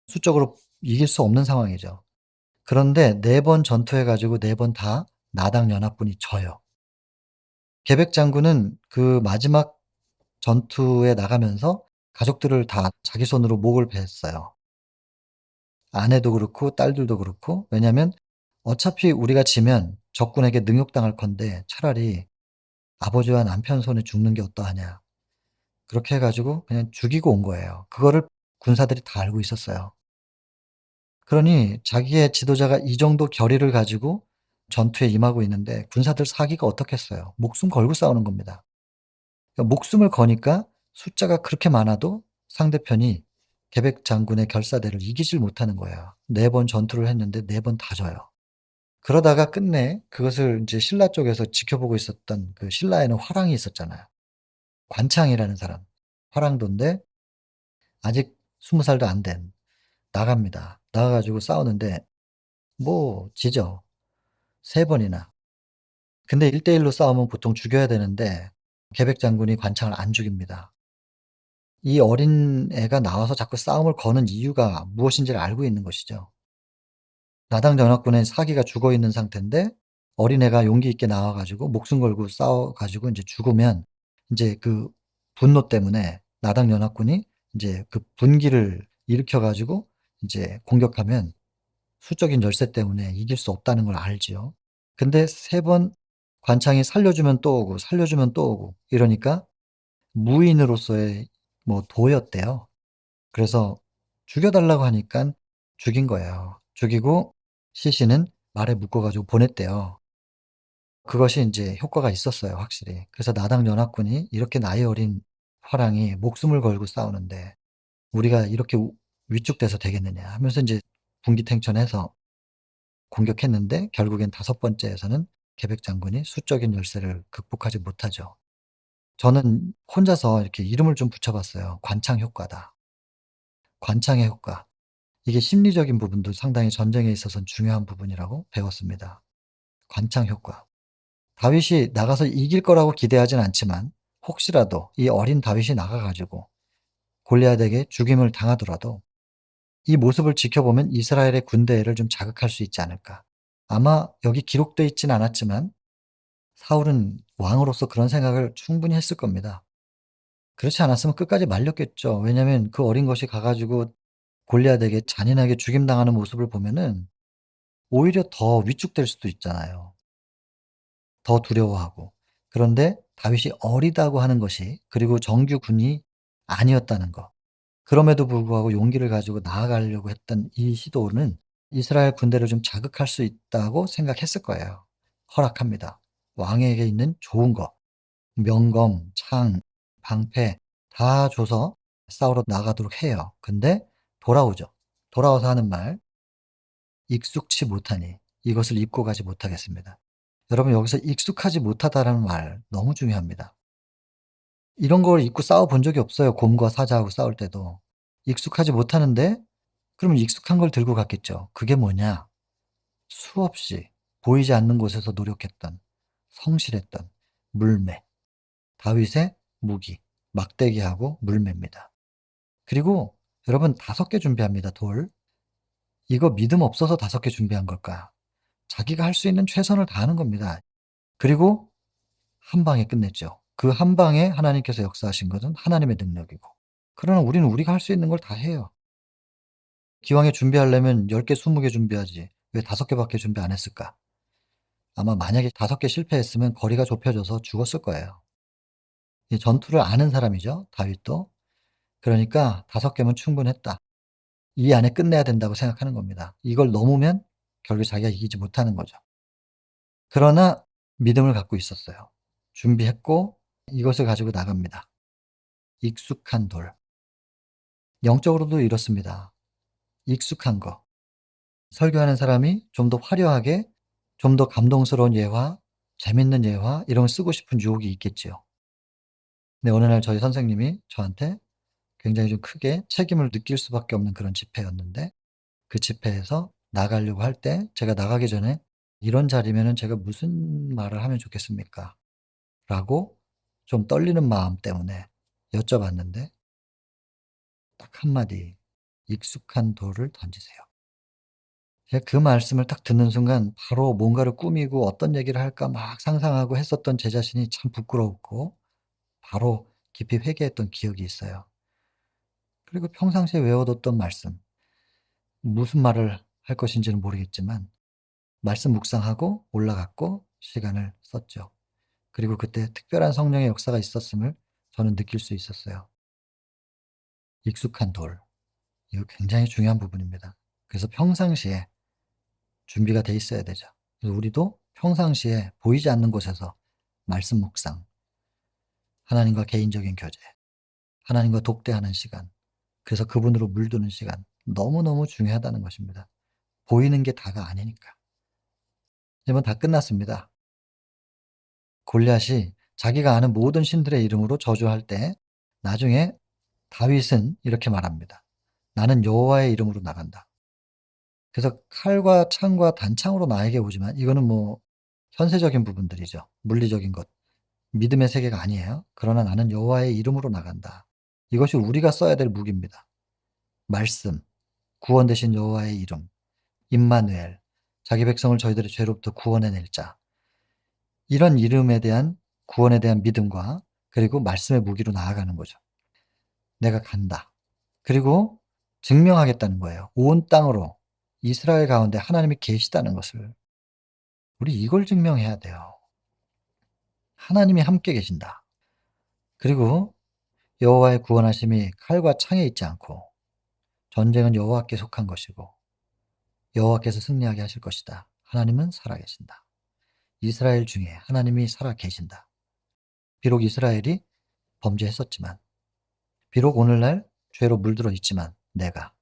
수적으로 이길 수 없는 상황이죠. 그런데 4번 전투해 가지고 4번 다 나당 연합군이 져요. 계백 장군은 그 마지막 전투에 나가면서 가족들을 다 자기 손으로 목을 뱄어요. 아내도 그렇고 딸들도 그렇고. 왜냐하면 어차피 우리가 지면 적군에게 능욕당할 건데 차라리 아버지와 남편 손에 죽는 게 어떠하냐. 그렇게 해 가지고 그냥 죽이고 온 거예요. 그거를 군사들이 다 알고 있었어요. 그러니 자기의 지도자가 이 정도 결의를 가지고 전투에 임하고 있는데 군사들 사기가 어떻겠어요. 목숨 걸고 싸우는 겁니다. 그러니까 목숨을 거니까 숫자가 그렇게 많아도 상대편이 계백 장군의 결사대를 이기질 못하는 거예요. 4번 전투를 했는데 4번 다 져요. 그러다가 끝내 그것을 인제 신라 쪽에서 지켜보고 있었던 그 신라에는 화랑이 있었잖아요. 관창이라는 사람. 화랑도인데 아직 20 살도 안 된 나갑니다. 나가 가지고 싸우는데 뭐 지죠. 3 번이나. 근데 1대1로 싸우면 보통 죽여야 되는데 계백 장군이 관창을 안 죽입니다. 이 어린애가 나와서 자꾸 싸움을 거는 이유가 무엇인지를 알고 있는 것이죠. 나당 연합군의 사기가 죽어 있는 상태인데 어린애가 용기 있게 나와 가지고 목숨 걸고 싸워 가지고 인제 죽으면 인제 그 분노 때문에 나당 연합군이 인제 그 분기를 일으켜 가지고 인제 공격하면 수적인 열세 때문에 이길 수 없다는 걸 알지요. 근데 3번 관창이 살려주면 또 오고 살려주면 또 오고 이러니까 무인으로서의 뭐 도였대요. 그래서 죽여 달라고 하니깐 죽인 거예요. 죽이고 시신은 말에 묶어 가지고 보냈대요. 그것이 인제 효과가 있었어요 확실히. 그래서 나당 연합군이 이렇게 나이 어린 화랑이 목숨을 걸고 싸우는데 '우리가 이렇게 위축돼서 되겠느냐.' 하면서 인제 분기탱천해서 공격했는데 결국엔 5번째에서는 계백 장군이 수적인 열세를 극복하지 못하죠. 저는 혼자서 이렇게 이름을 좀 붙여 봤어요. 관창 효과다. 관창의 효과. 이게 심리적인 부분도 상당히 전쟁에 있어서는 중요한 부분이라고 배웠습니다. 관창 효과. 다윗이 나가서 이길 거라고 기대하진 않지만 혹시라도 이 어린 다윗이 나가 가지고 골리앗에게 죽임을 당하더라도 이 모습을 지켜보면 '이스라엘의 군대를 좀 자극할 수 있지 않을까.' 아마 여기 기록되어 있진 않았지만 사울은 왕으로서 그런 생각을 충분히 했을 겁니다. 그렇지 않았으면 끝까지 말렸겠죠. 왜냐하면 그 어린 것이 가 가지고 골리앗에게 잔인하게 죽임당하는 모습을 보면은 오히려 더 위축될 수도 있잖아요. 더 두려워하고. 그런데 다윗이 어리다고 하는 것이 그리고 정규군이 아니었다는 거. 그럼에도 불구하고 용기를 가지고 나아가려고 했던 이 시도는 이스라엘 군대를 좀 자극할 수 있다고 생각했을 거예요. 허락합니다. 왕에게 있는 좋은 거, 명검, 창, 방패 다 줘서 싸우러 나가도록 해요. 근데 돌아오죠. 돌아와서 하는 말 "익숙치 못하니 이것을 입고 가지 못하겠습니다." 여러분 여기서 "익숙하지 못하다."라는 말 너무 중요합니다. 이런 걸 입고 싸워 본 적이 없어요, 곰과 사자하고 싸울 때도. 익숙하지 못하는데 그러면 익숙한 걸 들고 갔겠죠. 그게 뭐냐? 수없이 보이지 않는 곳에서 노력했던 성실했던 물매. 다윗의 무기, 막대기하고 물매입니다. 그리고 여러분 5개 준비합니다, 돌. 이거 믿음 없어서 5개 준비한 걸까? 자기가 할 수 있는 최선을 다하는 겁니다. 그리고 한 방에 끝냈죠. 그 한 방에 하나님께서 역사하신 것은 하나님의 능력이고 그러나 우리는 우리가 할 수 있는 걸 다 해요. 기왕에 준비하려면 10개 20개 준비하지 왜 5 개밖에 준비 안 했을까? 아마 만약에 5개 실패했으면 거리가 좁혀져서 죽었을 거예요. 이 전투를 아는 사람이죠, 다윗도. 그러니까 5 개면 충분했다. 이 안에 끝내야 된다고 생각하는 겁니다. 이걸 넘으면 결국 자기가 이기지 못하는 거죠. 그러나 믿음을 갖고 있었어요. 준비했고 이것을 가지고 나갑니다. 익숙한 돌. 영적으로도 이렇습니다. 익숙한 거. 설교하는 사람이 좀 더 화려하게 좀 더 감동스러운 예화, 재밌는 예화 이런 걸 쓰고 싶은 유혹이 있겠지요. 근데 어느 날 저희 선생님이 저한테 굉장히 좀 크게 책임을 느낄 수밖에 없는 그런 집회였는데 그 집회에서 나가려고 할 때 제가 나가기 전에 "이런 자리면은 제가 무슨 말을 하면 좋겠습니까?" 라고 좀 떨리는 마음 때문에 여쭤봤는데 딱 한마디 "익숙한 돌을 던지세요." 제가 그 말씀을 딱 듣는 순간 바로 뭔가를 꾸미고 어떤 얘기를 할까 막 상상하고 했었던 제 자신이 참 부끄러웠고 바로 깊이 회개했던 기억이 있어요. 그리고 평상시에 외워뒀던 말씀 무슨 말을 할 것인지는 모르겠지만 말씀 묵상하고 올라갔고 시간을 썼죠. 그리고 그때 특별한 성령의 역사가 있었음을 저는 느낄 수 있었어요. 익숙한 돌. 이거 굉장히 중요한 부분입니다. 그래서 평상시에 준비가 돼 있어야 되죠. 그래서 우리도 평상시에 보이지 않는 곳에서 말씀 묵상, 하나님과 개인적인 교제, 하나님과 독대하는 시간, 그래서 그분으로 물드는 시간 너무너무 중요하다는 것입니다. 보이는 게 다가 아니니까. 이번 다 끝났습니다. 골리앗이 자기가 아는 모든 신들의 이름으로 저주할 때 나중에 다윗은 이렇게 말합니다. "나는 여호와의 이름으로 나간다." 그래서 칼과 창과 단창으로 나에게 오지만 이거는 뭐 현세적인 부분들이죠. 물리적인 것. 믿음의 세계가 아니에요. 그러나 나는 여호와의 이름으로 나간다. 이것이 우리가 써야 될 무기입니다. 말씀, 구원 되신 여호와의 이름, 임마누엘, 자기 백성을 저희들의 죄로부터 구원해 낼 자. 이런 이름에 대한 구원에 대한 믿음과 그리고 말씀의 무기로 나아가는 거죠. 내가 간다. 그리고 증명하겠다는 거예요. 온 땅으로 이스라엘 가운데 하나님이 계시다는 것을. 우리 이걸 증명해야 돼요. 하나님이 함께 계신다. 그리고 여호와의 구원하심이 칼과 창에 있지 않고 전쟁은 여호와께 속한 것이고 여호와께서 승리하게 하실 것이다. 하나님은 살아계신다. 이스라엘 중에 하나님이 살아계신다. 비록 이스라엘이 범죄했었지만, 비록 오늘날 죄로 물들어 있지만 내가,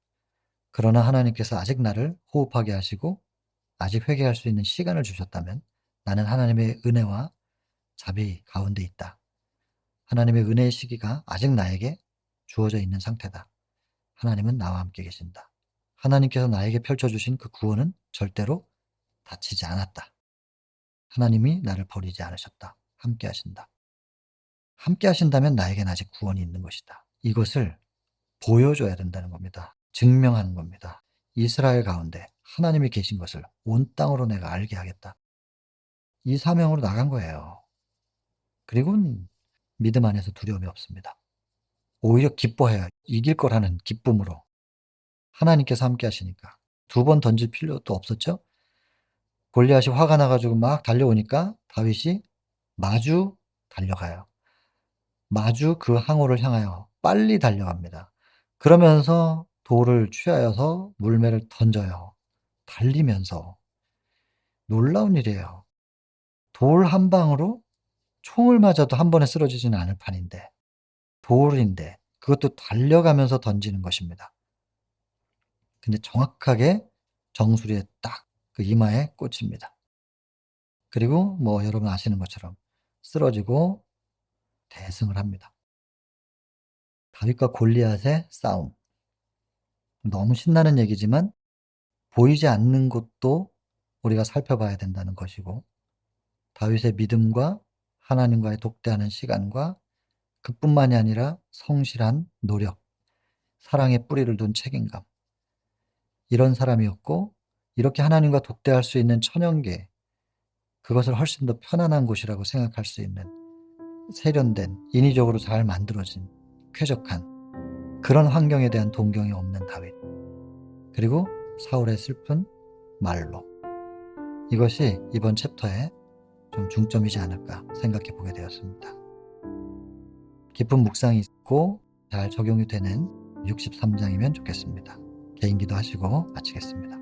그러나 하나님께서 아직 나를 호흡하게 하시고 아직 회개할 수 있는 시간을 주셨다면 나는 하나님의 은혜와 자비 가운데 있다. 하나님의 은혜의 시기가 아직 나에게 주어져 있는 상태다. 하나님은 나와 함께 계신다. 하나님께서 나에게 펼쳐주신 그 구원은 절대로 다치지 않았다. 하나님이 나를 버리지 않으셨다. 함께 하신다. 함께 하신다면 나에겐 아직 구원이 있는 것이다. 이것을 보여줘야 된다는 겁니다. 증명하는 겁니다. 이스라엘 가운데 하나님이 계신 것을 온 땅으로 내가 알게 하겠다. 이 사명으로 나간 거예요. 그리고는 믿음 안에서 두려움이 없습니다. 오히려 기뻐해요. 이길 거라는 기쁨으로. 하나님께서 함께 하시니까. 2번 던질 필요도 없었죠. 골리앗이 화가 나 가지고 막 달려오니까 다윗이 마주 달려가요. 마주 그 항우를 향하여 빨리 달려갑니다. 그러면서 돌을 취하여서 물매를 던져요. 달리면서. 놀라운 일이에요. 돌 한 방으로 총을 맞아도 한 번에 쓰러지지는 않을 판인데, 돌인데 그것도 달려가면서 던지는 것입니다. 근데 정확하게 정수리에 딱 그 이마에 꽂힙니다. 그리고 뭐 여러분 아시는 것처럼 쓰러지고 대승을 합니다. 다윗과 골리앗의 싸움. 너무 신나는 얘기지만 보이지 않는 것도 우리가 살펴봐야 된다는 것이고, 다윗의 믿음과 하나님과의 독대하는 시간과 그뿐만이 아니라 성실한 노력, 사랑의 뿌리를 둔 책임감, 이런 사람이었고, 이렇게 하나님과 독대할 수 있는 천연계, 그것을 훨씬 더 편안한 곳이라고 생각할 수 있는 세련된, 인위적으로 잘 만들어진 쾌적한 그런 환경에 대한 동경이 없는 다윗, 그리고 사울의 슬픈 말로, 이것이 이번 챕터에 좀 중점이지 않을까 생각해 보게 되었습니다. 깊은 묵상이 있고 잘 적용이 되는 63장이면 좋겠습니다. 개인기도 하시고 마치겠습니다.